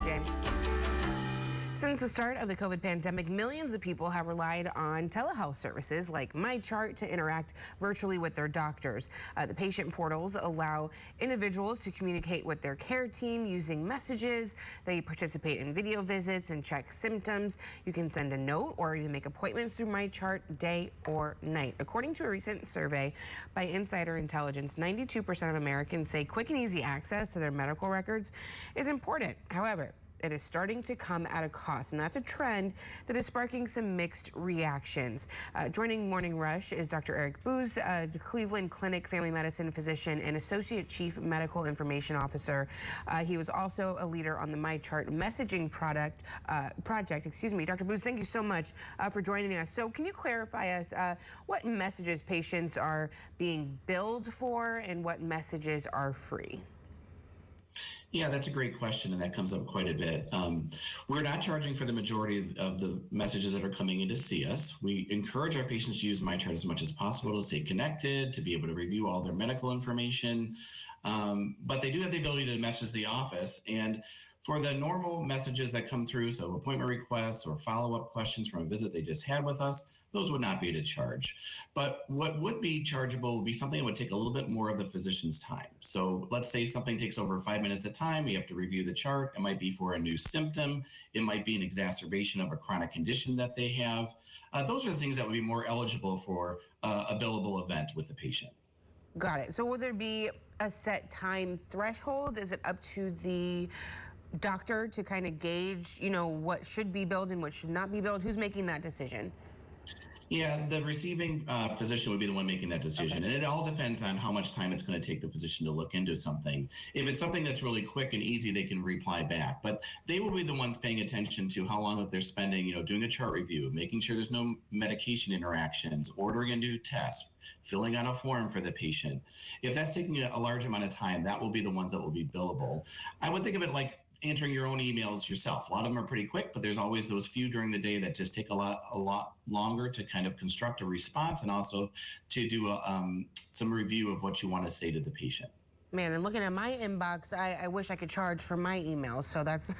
Jane. Since the start of the COVID pandemic, millions of people have relied on telehealth services like MyChart to interact virtually with their doctors. The patient portals allow individuals to communicate with their care team using messages. They participate in video visits and check symptoms. You can send a note or even make appointments through MyChart day or night. According to a recent survey by Insider Intelligence, 92% of Americans say quick and easy access to their medical records is important. However, it is starting to come at a cost, and that's a trend that is sparking some mixed reactions. Joining Morning Rush is Dr. Eric Booz, the Cleveland Clinic family medicine physician and Associate Chief Medical Information Officer. He was also a leader on the MyChart messaging project. Dr. Booz, thank you so much for joining us. So can you clarify us what messages patients are being billed for and what messages are free? Yeah, that's a great question, and that comes up quite a bit. We're not charging for the majority of the messages that are coming in to see us. We encourage our patients to use MyChart as much as possible to stay connected, to be able to review all their medical information, but they do have the ability to message the office. And for the normal messages that come through, so appointment requests or follow-up questions from a visit they just had with us, those would not be to charge. But what would be chargeable would be something that would take a little bit more of the physician's time. So let's say something takes over 5 minutes at a time. You have to review the chart. It might be for a new symptom. It might be an exacerbation of a chronic condition that they have. Those are the things that would be more eligible for a billable event with the patient. Got it. So will there be a set time threshold? Is it up to the doctor to kind of gauge, what should be billed and what should not be billed? Who's making that decision? Yeah, the receiving physician would be the one making that decision. Okay. And it all depends on how much time it's going to take the physician to look into something. If it's something that's really quick and easy, they can reply back. But they will be the ones paying attention to how long if they're spending, doing a chart review, making sure there's no medication interactions, ordering a new test, filling out a form for the patient. If that's taking a large amount of time, that will be the ones that will be billable. I would think of it like answering your own emails yourself. A lot of them are pretty quick, but there's always those few during the day that just take a lot longer to kind of construct a response and also to do some review of what you want to say to the patient. Man, and looking at my inbox, I wish I could charge for my emails. So that's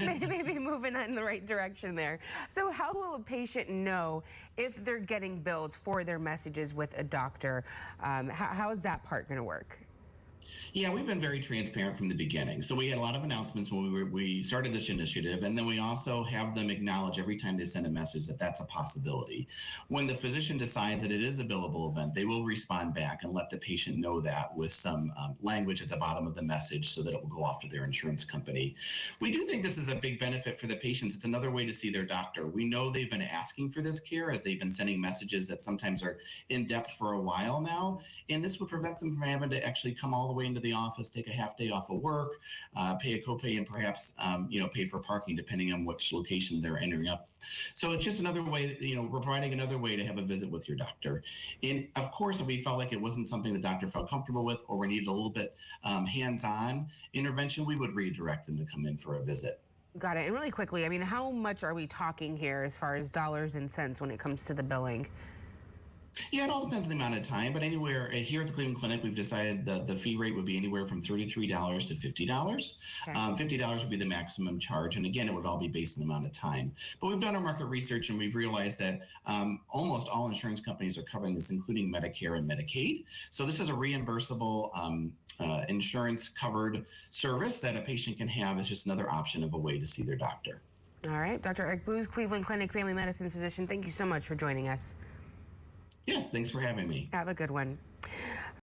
maybe moving in the right direction there. So how will a patient know if they're getting billed for their messages with a doctor? How is that part going to work? Yeah, we've been very transparent from the beginning. So we had a lot of announcements when we started this initiative, and then we also have them acknowledge every time they send a message that that's a possibility. When the physician decides that it is a billable event, they will respond back and let the patient know that with some language at the bottom of the message so that it will go off to their insurance company. We do think this is a big benefit for the patients. It's another way to see their doctor. We know they've been asking for this care as they've been sending messages that sometimes are in depth for a while now, and this would prevent them from having to actually come all the way into the office, take a half day off of work, pay a copay, and perhaps pay for parking depending on which location they're entering up. So it's just another way, we're providing another way to have a visit with your doctor. And of course, if we felt like it wasn't something the doctor felt comfortable with, or we needed a little bit hands-on intervention, we would redirect them to come in for a visit. Got it. And really quickly, how much are we talking here as far as dollars and cents when it comes to the billing? Yeah, it all depends on the amount of time, but anywhere here at the Cleveland Clinic, we've decided that the fee rate would be anywhere from $33 to $50. Okay. $50 would be the maximum charge, and again, it would all be based on the amount of time. But we've done our market research, and we've realized that almost all insurance companies are covering this, including Medicare and Medicaid. So this is a reimbursable insurance-covered service that a patient can have. It's just another option of a way to see their doctor. All right, Dr. Eric Booz, Cleveland Clinic family medicine physician, thank you so much for joining us. Yes, thanks for having me. Have a good one.